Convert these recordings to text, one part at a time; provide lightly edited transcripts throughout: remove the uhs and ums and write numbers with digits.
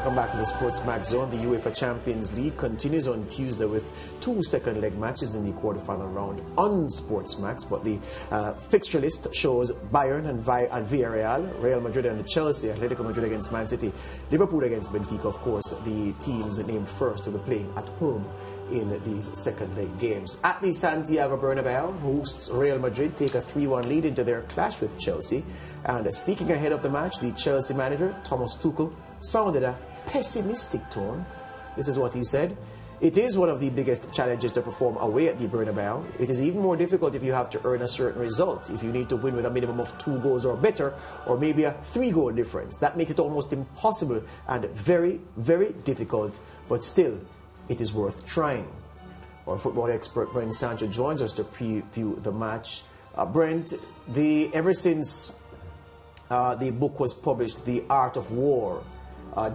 Welcome back to the SportsMax Zone. The UEFA Champions League continues on Tuesday with 2 second-leg matches in the quarterfinal round on SportsMax. But the fixture list shows Bayern and Villareal, Real Madrid and Chelsea, Atletico Madrid against Man City, Liverpool against Benfica. Of course, the teams named first will be playing at home in these second-leg games. At the Santiago Bernabeu, hosts Real Madrid take a 3-1 lead into their clash with Chelsea. And speaking ahead of the match, the Chelsea manager, Thomas Tuchel, sounded a pessimistic tone. This is what he said. It is one of the biggest challenges to perform away at the Bernabeu. It is even more difficult if you have to earn a certain result. If you need to win with a minimum of 2 goals or better, or maybe a 3-goal difference. That makes it almost impossible and very, very difficult, but still, it is worth trying. Our football expert Brent joins us to preview the match. Brent, ever since the book was published, The Art of War,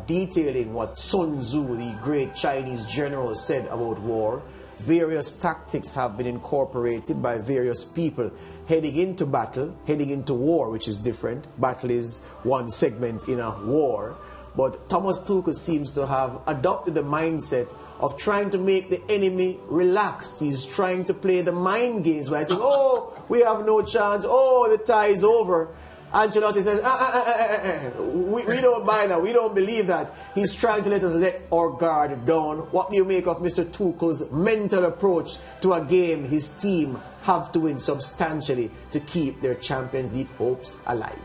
detailing what Sun Tzu, the great Chinese general, said about war, various tactics have been incorporated by various people heading into battle, heading into war, which is different. Battle is one segment in a war. But Thomas Tuchel seems to have adopted the mindset of trying to make the enemy relaxed. He's trying to play the mind games by saying, oh, we have no chance, oh, the tie is over. Ancelotti says, we don't buy that, we don't believe that. He's trying to let our guard down. What do you make of Mr. Tuchel's mental approach to a game his team have to win substantially to keep their Champions League hopes alive?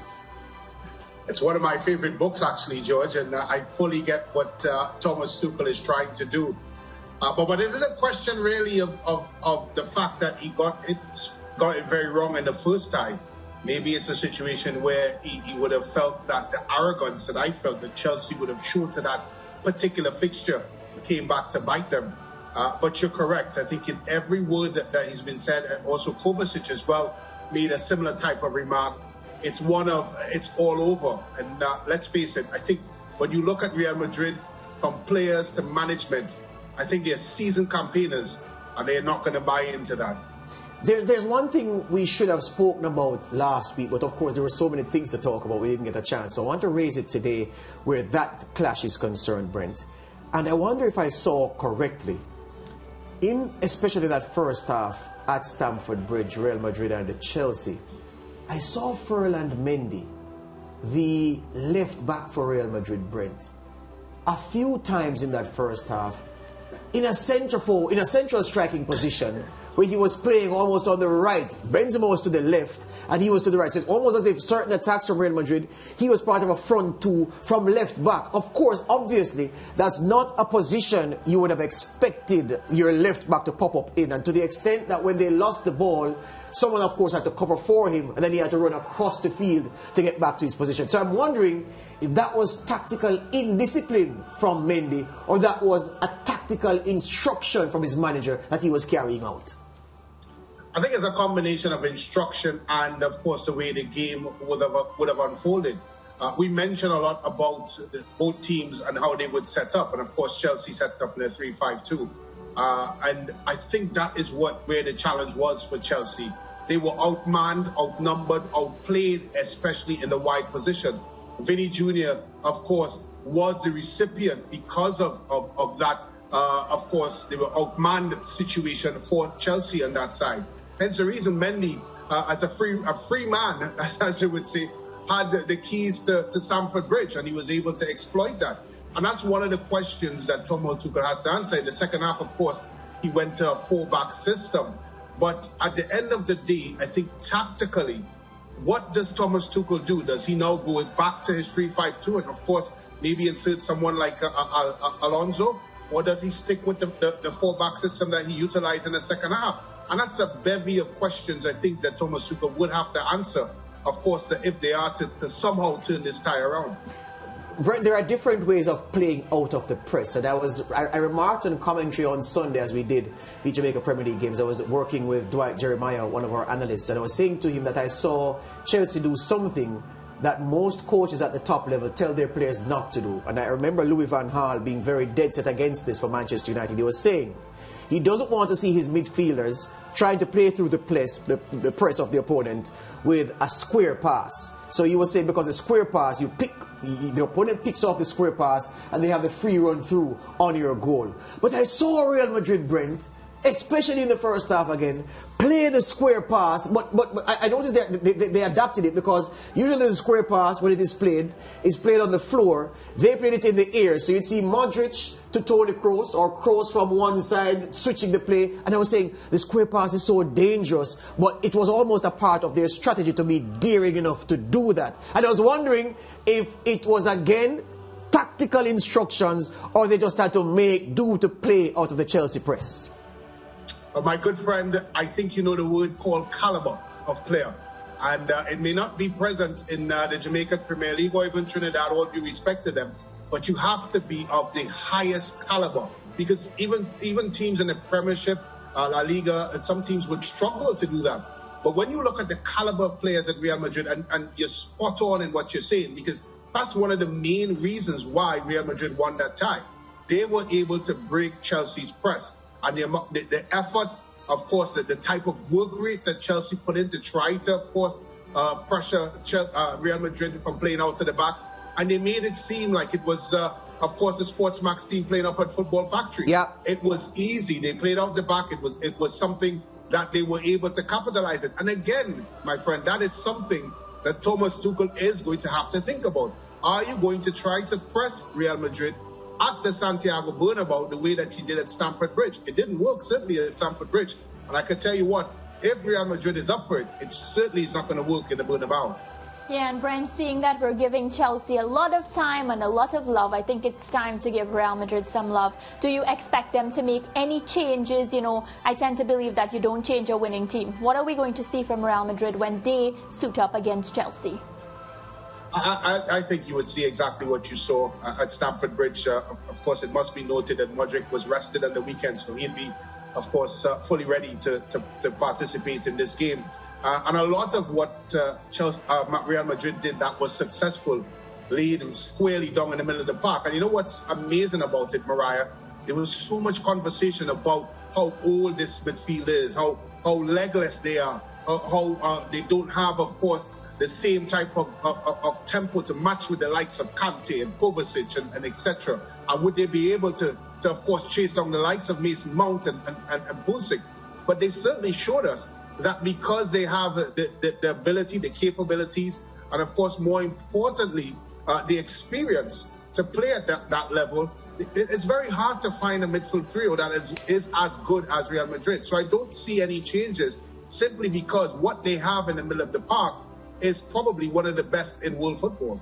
It's one of my favorite books, actually, George, and I fully get what Thomas Tuchel is trying to do. But it is a question, really, of the fact that he got it very wrong in the first time. Maybe it's a situation where he would have felt that the arrogance that I felt that Chelsea would have shown to that particular fixture came back to bite them. But you're correct. I think in every word that has been said, and also Kovacic as well made a similar type of remark. It's all over. And let's face it, I think when you look at Real Madrid, from players to management, I think they're seasoned campaigners, and they're not going to buy into that. There's one thing we should have spoken about last week, but of course there were so many things to talk about, we didn't get a chance. So I want to raise it today where that clash is concerned, Brent. And I wonder if I saw correctly, in especially that first half at Stamford Bridge, Real Madrid and Chelsea, I saw Ferland Mendy, the left back for Real Madrid, Brent, a few times in that first half, in a central striking position, where he was playing almost on the right. Benzema was to the left, and he was to the right. So it's almost as if certain attacks from Real Madrid, he was part of a front two from left back. Of course, obviously, that's not a position you would have expected your left back to pop up in. And to the extent that when they lost the ball, someone, of course, had to cover for him, and then he had to run across the field to get back to his position. So I'm wondering if that was tactical indiscipline from Mendy, or that was a tactical instruction from his manager that he was carrying out. I think it's a combination of instruction and, of course, the way the game would have unfolded. We mentioned a lot about both teams and how they would set up. And, of course, Chelsea set up in a 3-5-2. And I think that is where the challenge was for Chelsea. They were outmanned, outnumbered, outplayed, especially in the wide position. Vinny Jr., of course, was the recipient because of that. Of course, they were outmanned situation for Chelsea on that side. Hence the reason Mendy, as a free man, as they would say, had the keys to Stamford Bridge, and he was able to exploit that. And that's one of the questions that Thomas Tuchel has to answer. In the second half, of course, he went to a 4-back system. But at the end of the day, I think tactically, what does Thomas Tuchel do? Does he now go back to his 3-5-2 and, of course, maybe insert someone like Alonso? Or does he stick with the 4-back system that he utilized in the second half? And that's a bevy of questions, I think, that Thomas Tuchel would have to answer, of course, if they are to somehow turn this tie around. Brent, there are different ways of playing out of the press. And I remarked on commentary on Sunday as we did the Jamaica Premier League games. I was working with Dwight Jeremiah, one of our analysts, and I was saying to him that I saw Chelsea do something that most coaches at the top level tell their players not to do. And I remember Louis van Gaal being very dead set against this for Manchester United. He was saying he doesn't want to see his midfielders trying to play through the press of the opponent with a square pass. So he was saying because a square pass, you pick the opponent picks off the square pass and they have the free run through on your goal. But I saw Real Madrid, Brent, especially in the first half again, play the square pass, but I noticed that they adapted it, because usually the square pass, when it is played on the floor. They played it in the air, so you'd see Modric to Toni Kroos, or Kroos from one side switching the play. And I was saying the square pass is so dangerous, but it was almost a part of their strategy to be daring enough to do that. And I was wondering if it was again tactical instructions, or they just had to make do to play out of the Chelsea press. My good friend, I think you know the word called caliber of player. And it may not be present in the Jamaican Premier League or even Trinidad, all due respect to them, but you have to be of the highest caliber. Because even teams in the Premiership, La Liga, some teams would struggle to do that. But when you look at the caliber of players at Real Madrid, and you're spot on in what you're saying, because that's one of the main reasons why Real Madrid won that tie. They were able to break Chelsea's press. And the effort, of course, the type of work rate that Chelsea put in to try to, of course, pressure Real Madrid from playing out to the back. And they made it seem like it was, of course, the SportsMax team playing up at Football Factory. Yeah. It was easy. They played out the back. It was something that they were able to capitalize it. And again, my friend, that is something that Thomas Tuchel is going to have to think about. Are you going to try to press Real Madrid at the Santiago Bernabeu the way that he did at Stamford Bridge? It didn't work, certainly, at Stamford Bridge. And I can tell you what, if Real Madrid is up for it, it certainly is not going to work in the Bernabeu. Yeah, and Brent, seeing that we're giving Chelsea a lot of time and a lot of love, I think it's time to give Real Madrid some love. Do you expect them to make any changes? You know, I tend to believe that you don't change a winning team. What are we going to see from Real Madrid when they suit up against Chelsea? I think you would see exactly what you saw at Stamford Bridge. Of course, it must be noted that Modric was rested on the weekend, so he'd be, of course, fully ready to participate in this game. And a lot of what Real Madrid did that was successful laid squarely down in the middle of the park. And you know what's amazing about it, Mariah? There was so much conversation about how old this midfield is, how legless they are, how they don't have, of course, the same type of tempo to match with the likes of Kante and Kovacic and etc. And would they be able to of course, chase down the likes of Mason Mount and Pulisic? But they certainly showed us that because they have the ability, the capabilities, and of course, more importantly, the experience to play at that level, it's very hard to find a midfield trio that is as good as Real Madrid. So I don't see any changes, simply because what they have in the middle of the park is probably one of the best in world football.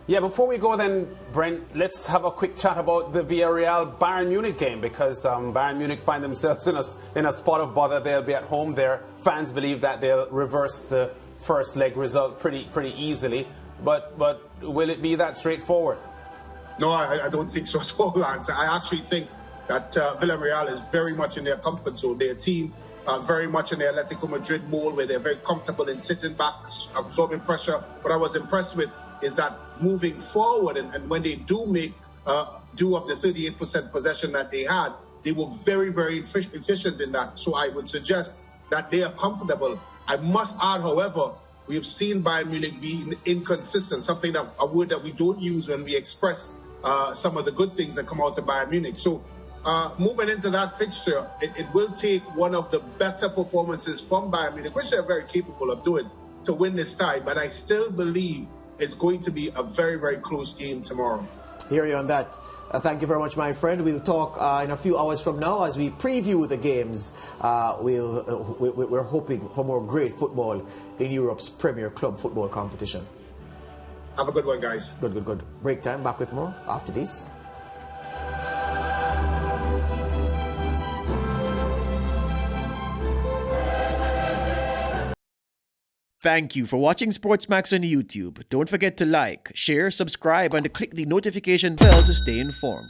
Yeah, before we go then, Brent, let's have a quick chat about the Villareal Bayern Munich game, because Bayern Munich find themselves in a spot of bother. They'll be at home. Their fans believe that they'll reverse the first leg result pretty easily. But will it be that straightforward? No, I don't think so at all, Lance. I actually think that Villareal is very much in their comfort zone. Their team very much in the Atletico Madrid mold, where they're very comfortable in sitting back, absorbing pressure. What I was impressed with is that moving forward, and when they do make do of the 38% possession that they had, they were very, very efficient in that. So I would suggest that they are comfortable. I must add, however, we have seen Bayern Munich be inconsistent, a word that we don't use when we express some of the good things that come out of Bayern Munich. So moving into that fixture, it will take one of the better performances from Bayern Munich, which they're very capable of doing, to win this tie. But I still believe it's going to be a very, very close game tomorrow. Hear you on that. Thank you very much, my friend. We'll talk in a few hours from now as we preview the games. We're hoping for more great football in Europe's premier club football competition. Have a good one, guys. Good. Break time. Back with more after this. Thank you for watching SportsMax on YouTube. Don't forget to like, share, subscribe, and click the notification bell to stay informed.